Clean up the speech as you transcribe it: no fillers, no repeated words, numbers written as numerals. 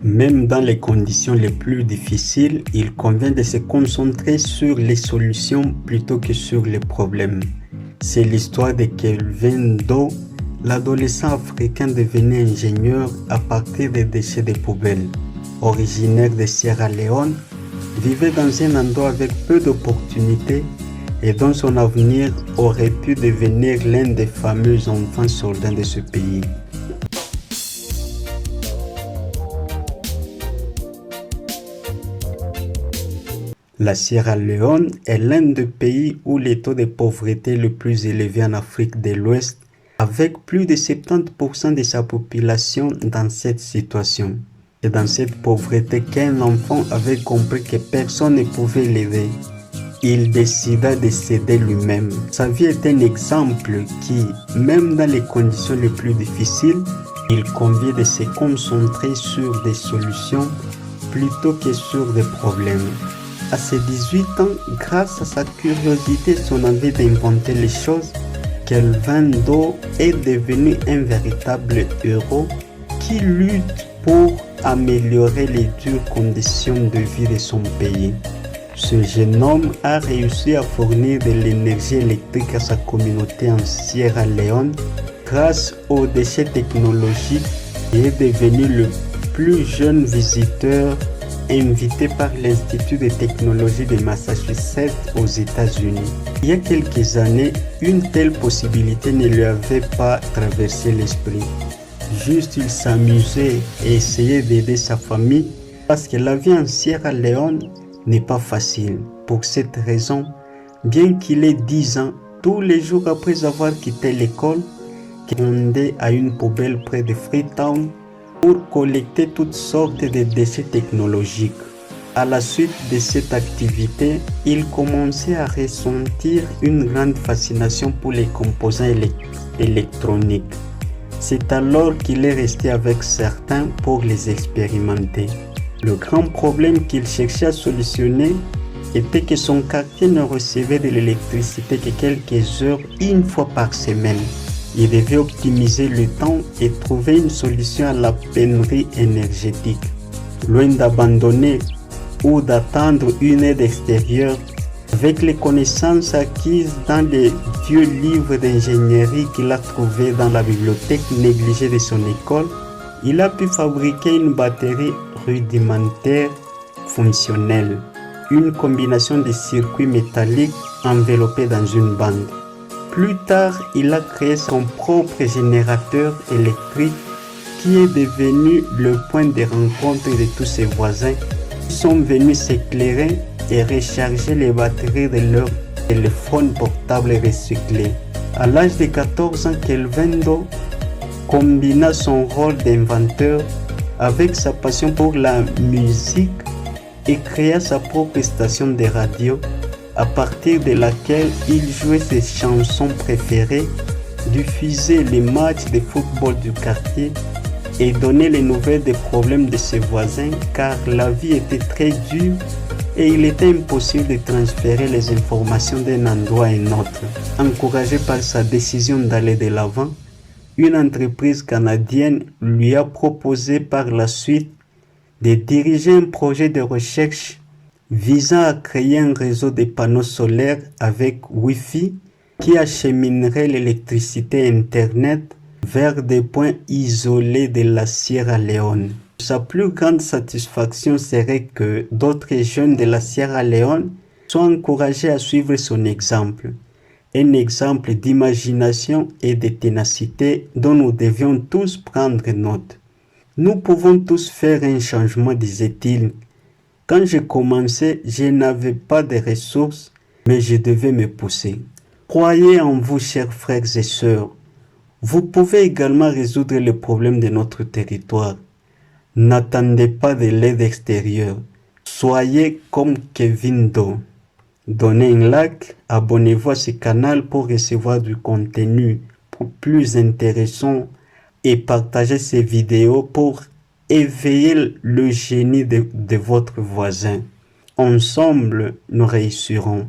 Même dans les conditions les plus difficiles, il convient de se concentrer sur les solutions plutôt que sur les problèmes. C'est l'histoire de Kelvin Doe, l'adolescent africain devenu ingénieur à partir des déchets des poubelles. Originaire de Sierra Leone, vivait dans un endroit avec peu d'opportunités et dont son avenir aurait pu devenir l'un des fameux enfants soldats de ce pays. La Sierra Leone est l'un des pays où le taux de pauvreté est le plus élevé en Afrique de l'Ouest, avec plus de 70% de sa population dans cette situation. C'est dans cette pauvreté qu'un enfant avait compris que personne ne pouvait l'aider. Il décida de s'aider lui-même. Sa vie est un exemple qui, même dans les conditions les plus difficiles, il convient de se concentrer sur des solutions plutôt que sur des problèmes. À ses 18 ans, grâce à sa curiosité et son envie d'inventer les choses, Kelvin Doe est devenu un véritable héros qui lutte pour améliorer les dures conditions de vie de son pays. Ce jeune homme a réussi à fournir de l'énergie électrique à sa communauté en Sierra Leone grâce aux déchets technologiques et est devenu le plus jeune visiteur invité par l'Institut de technologie de Massachusetts aux États-Unis. Il y a quelques années, une telle possibilité ne lui avait pas traversé l'esprit. Juste, il s'amusait et essayait d'aider sa famille parce que la vie en Sierra Leone n'est pas facile. Pour cette raison, bien qu'il ait 10 ans, tous les jours après avoir quitté l'école, il rendait à une poubelle près de Freetown pour collecter toutes sortes de déchets technologiques. À la suite de cette activité, il commençait à ressentir une grande fascination pour les composants électroniques. C'est alors qu'il est resté avec certains pour les expérimenter. Le grand problème qu'il cherchait à solutionner était que son quartier ne recevait de l'électricité que quelques heures, une fois par semaine. Il devait optimiser le temps et trouver une solution à la pénurie énergétique. Loin d'abandonner ou d'attendre une aide extérieure, avec les connaissances acquises dans les vieux livres d'ingénierie qu'il a trouvés dans la bibliothèque négligée de son école, il a pu fabriquer une batterie rudimentaire fonctionnelle, une combinaison de circuits métalliques enveloppés dans une bande. Plus tard, il a créé son propre générateur électrique qui est devenu le point de rencontre de tous ses voisins qui sont venus s'éclairer et recharger les batteries de leurs téléphones portables recyclés. À l'âge de 14 ans, Kelvin Doe combina son rôle d'inventeur avec sa passion pour la musique et créa sa propre station de radio à partir de laquelle il jouait ses chansons préférées, diffusait les matchs de football du quartier et donnait les nouvelles des problèmes de ses voisins car la vie était très dure et il était impossible de transférer les informations d'un endroit à un autre. Encouragé par sa décision d'aller de l'avant, une entreprise canadienne lui a proposé par la suite de diriger un projet de recherche visant à créer un réseau de panneaux solaires avec Wi-Fi qui acheminerait l'électricité Internet vers des points isolés de la Sierra Leone. Sa plus grande satisfaction serait que d'autres jeunes de la Sierra Leone soient encouragés à suivre son exemple. Un exemple d'imagination et de ténacité dont nous devions tous prendre note. Nous pouvons tous faire un changement, disait-il. Quand j'ai commencé, je n'avais pas de ressources, mais je devais me pousser. Croyez en vous, chers frères et sœurs. Vous pouvez également résoudre les problèmes de notre territoire. N'attendez pas de l'aide extérieure. Soyez comme Kelvin Doe. Donnez un like, abonnez-vous à ce canal pour recevoir du contenu plus intéressant et partagez ces vidéos pour éveiller le génie de votre voisin. Ensemble, nous réussirons.